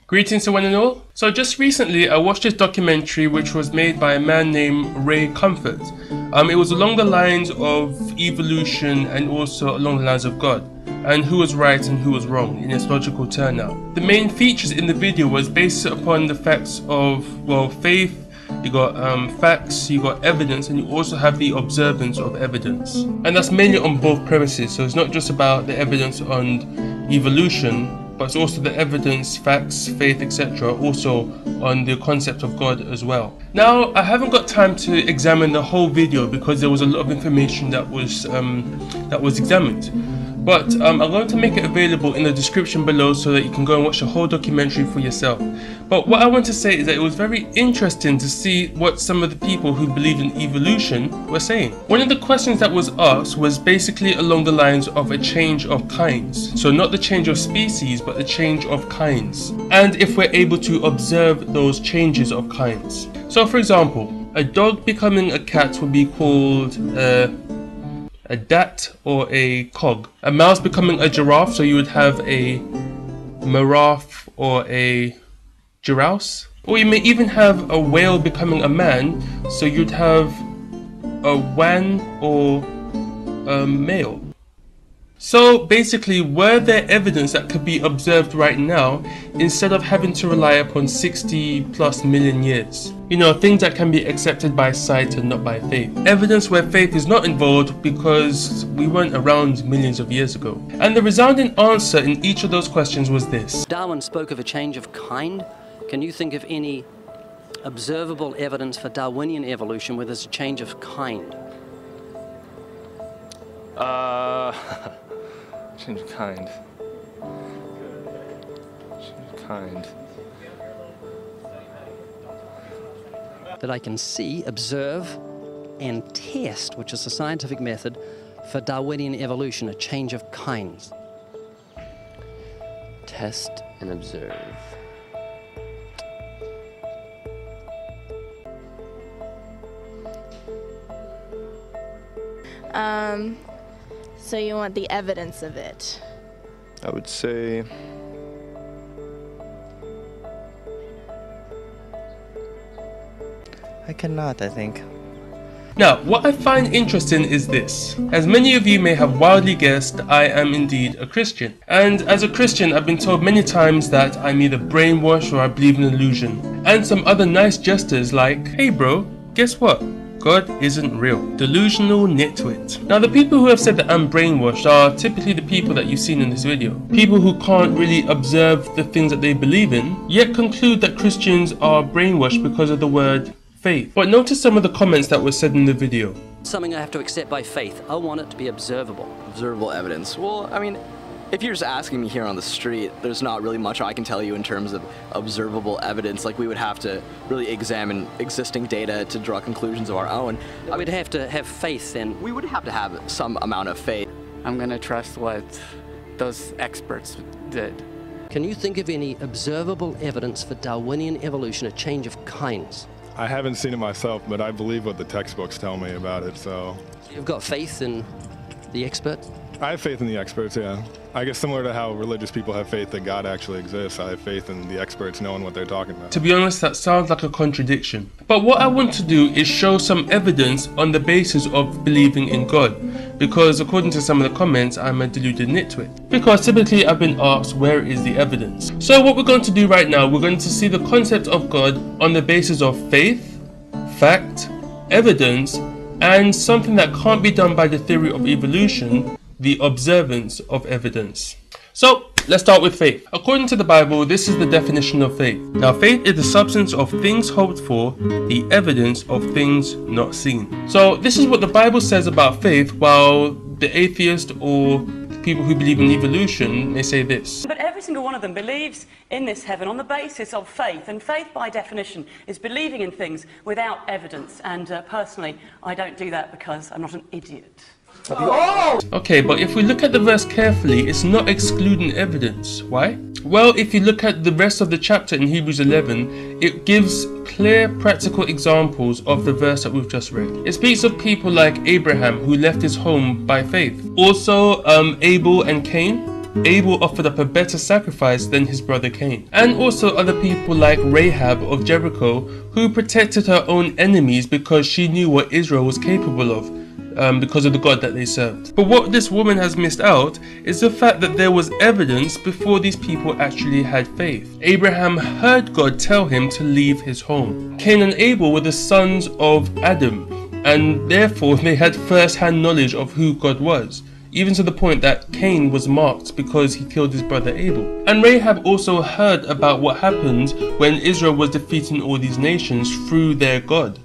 Greetings to one and all. So just recently I watched this documentary which was made by a man named Ray Comfort. It was along the lines of evolution and also along the lines of God, and who was right and who was wrong in its logical turnout. The main features in the video was based upon the facts of, well, faith. You got facts, you got evidence, and you also have the observance of evidence. And that's mainly on both premises, so it's not just about the evidence on evolution, but it's also the evidence, facts, faith, etc. also on the concept of God as well. Now, I haven't got time to examine the whole video because there was a lot of information that was examined. But I'm going to make it available in the description below so that you can go and watch the whole documentary for yourself. But what I want to say is that it was very interesting to see what some of the people who believed in evolution were saying. One of the questions that was asked was basically along the lines of a change of kinds. So not the change of species, but the change of kinds. And if we're able to observe those changes of kinds. So for example, a dog becoming a cat would be called a dat or a cog. A mouse becoming a giraffe, so you would have a giraffe or a giraffes. Or you may even have a whale becoming a man, so you'd have a wan or a male. So basically, were there evidence that could be observed right now instead of having to rely upon 60+ million years? You know, things that can be accepted by sight and not by faith. Evidence where faith is not involved because we weren't around millions of years ago. And the resounding answer in each of those questions was this. Darwin spoke of a change of kind. Can you think of any observable evidence for Darwinian evolution where there's a change of kind? Change of kind. Change of kind. That I can see, observe, and test, which is the scientific method for Darwinian evolution, a change of kinds. Test and observe. So you want the evidence of it? I would say I cannot, I think. Now, what I find interesting is this. As many of you may have wildly guessed, I am indeed a Christian. And as a Christian, I've been told many times that I'm either brainwashed or I believe in illusion. And some other nice gestures like, hey bro, guess what? God isn't real. Delusional nitwit. Now, the people who have said that I'm brainwashed are typically the people that you've seen in this video. People who can't really observe the things that they believe in, yet conclude that Christians are brainwashed because of the word faith. But notice some of the comments that were said in the video. Something I have to accept by faith. I want it to be observable. Observable evidence. Well, I mean, if you're just asking me here on the street, there's not really much I can tell you in terms of observable evidence. Like, we would have to really examine existing data to draw conclusions of our own. I would have to have faith then. We would have to have some amount of faith. I'm going to trust what those experts did. Can you think of any observable evidence for Darwinian evolution, a change of kinds? I haven't seen it myself, but I believe what the textbooks tell me about it, so. You've got faith in the experts? I have faith in the experts, yeah. I guess similar to how religious people have faith that God actually exists, I have faith in the experts knowing what they're talking about. To be honest, that sounds like a contradiction. But what I want to do is show some evidence on the basis of believing in God. Because according to some of the comments, I'm a deluded nitwit. Because typically I've been asked, where is the evidence? So what we're going to do right now, we're going to see the concept of God on the basis of faith, fact, evidence, and something that can't be done by the theory of evolution, the observance of evidence. So let's start with faith. According to the Bible, this is the definition of faith. Now, faith is the substance of things hoped for, the evidence of things not seen. So this is what the Bible says about faith, while the atheist or people who believe in evolution, they say this. But every single one of them believes in this heaven on the basis of faith, and faith by definition is believing in things without evidence, and personally I don't do that because I'm not an idiot. Okay, but if we look at the verse carefully, it's not excluding evidence. Why? Well, if you look at the rest of the chapter in Hebrews 11, it gives clear practical examples of the verse that we've just read. It speaks of people like Abraham, who left his home by faith. Also, Abel and Cain, Abel offered up a better sacrifice than his brother Cain. And also other people like Rahab of Jericho, who protected her own enemies because she knew what Israel was capable of. Because of the God that they served. But what this woman has missed out is the fact that there was evidence before these people actually had faith. Abraham heard God tell him to leave his home. Cain and Abel were the sons of Adam, and therefore they had first-hand knowledge of who God was, even to the point that Cain was marked because he killed his brother Abel. And Rahab also heard about what happened when Israel was defeating all these nations through their God,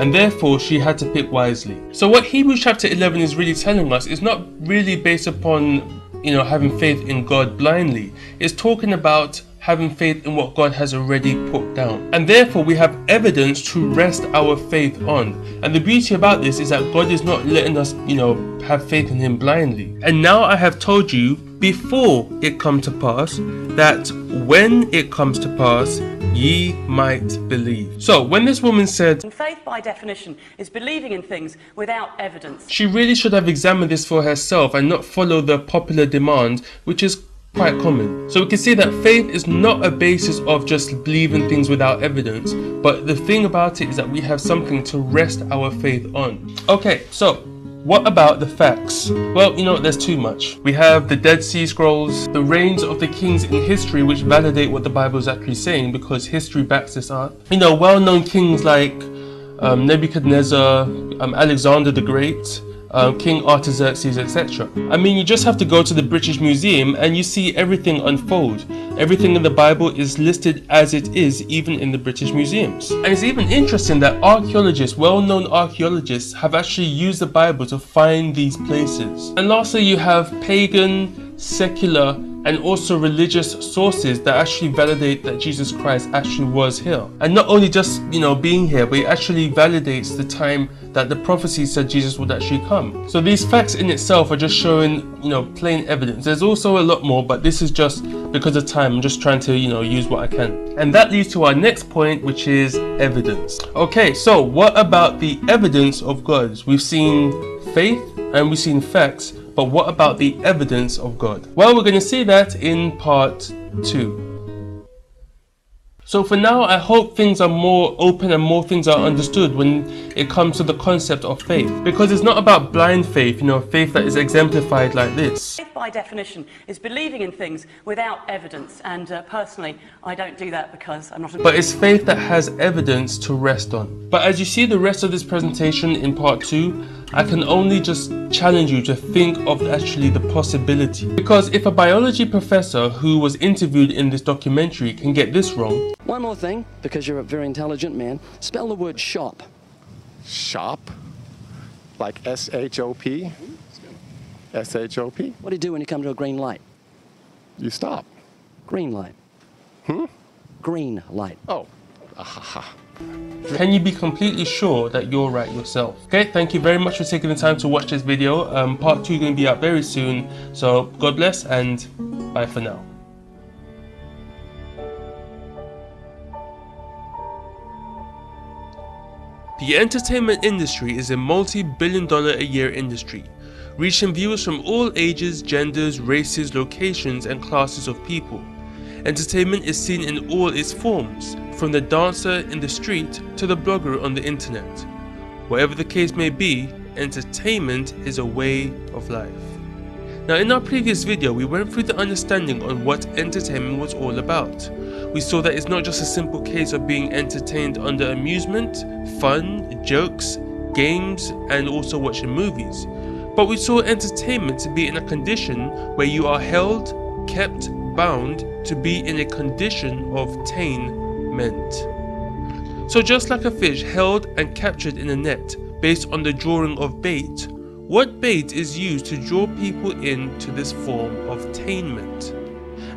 and therefore she had to pick wisely. So what Hebrews chapter 11 is really telling us is not really based upon, having faith in God blindly. It's talking about having faith in what God has already put down. And therefore we have evidence to rest our faith on. And the beauty about this is that God is not letting us, have faith in him blindly. And now I have told you before it come to pass, that when it comes to pass, ye might believe. So when this woman said, And faith by definition is believing in things without evidence, she really should have examined this for herself and not follow the popular demand, which is quite common. So we can see that faith is not a basis of just believing things without evidence, but the thing about it is that we have something to rest our faith on. Okay, so what about the facts? Well, there's too much. We have the Dead Sea Scrolls, the reigns of the kings in history which validate what the Bible is actually saying because history backs this up. Well-known kings like Nebuchadnezzar, Alexander the Great, King Artaxerxes, etc. You just have to go to the British Museum and you see everything unfold. Everything in the Bible is listed as it is, even in the British museums. And it's even interesting that archaeologists, well-known archaeologists, have actually used the Bible to find these places. And lastly, you have pagan, secular, and also religious sources that actually validate that Jesus Christ actually was here. And not only just, being here, but it actually validates the time that the prophecy said Jesus would actually come. So these facts in itself are just showing, plain evidence. There's also a lot more, but this is just because of time. I'm just trying to, use what I can. And that leads to our next point, which is evidence. Okay, so what about the evidence of God? We've seen faith and we've seen facts, but what about the evidence of God? Well, we're going to see that in part 2. So for now, I hope things are more open and more things are understood when it comes to the concept of faith. Because it's not about blind faith, faith that is exemplified like this. faith by definition is believing in things without evidence, and personally I don't do that because I'm not a... But it's faith that has evidence to rest on. But as you see the rest of this presentation in part 2, I can only just challenge you to think of actually the possibility. Because if a biology professor who was interviewed in this documentary can get this wrong... One more thing, because you're a very intelligent man, spell the word shop. Shop? Like S-H-O-P? S-H-O-P? What do you do when you come to a green light? You stop. Green light. Green light. Oh. Ahaha. Can you be completely sure that you're right yourself? Okay, thank you very much for taking the time to watch this video. Part 2 is going to be out very soon. So God bless and bye for now. The entertainment industry is a multi-billion-dollar-a-year industry, reaching viewers from all ages, genders, races, locations, and classes of people. Entertainment is seen in all its forms, from the dancer in the street to the blogger on the internet. Whatever the case may be, entertainment is a way of life. Now, in our previous video, we went through the understanding on what entertainment was all about. We saw that it's not just a simple case of being entertained under amusement, fun, jokes, games, and also watching movies. But we saw entertainment to be in a condition where you are held, kept, bound to be in a condition of tainment. So just like a fish held and captured in a net based on the drawing of bait, what bait is used to draw people into this form of tainment?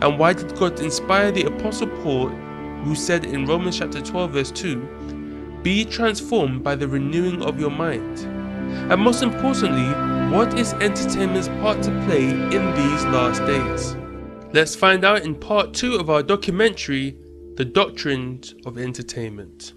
And why did God inspire the Apostle Paul, who said in Romans chapter 12 verse 2, "Be transformed by the renewing of your mind"? And most importantly, what is entertainment's part to play in these last days? Let's find out in part 2 of our documentary, The Doctrines of Entertainment.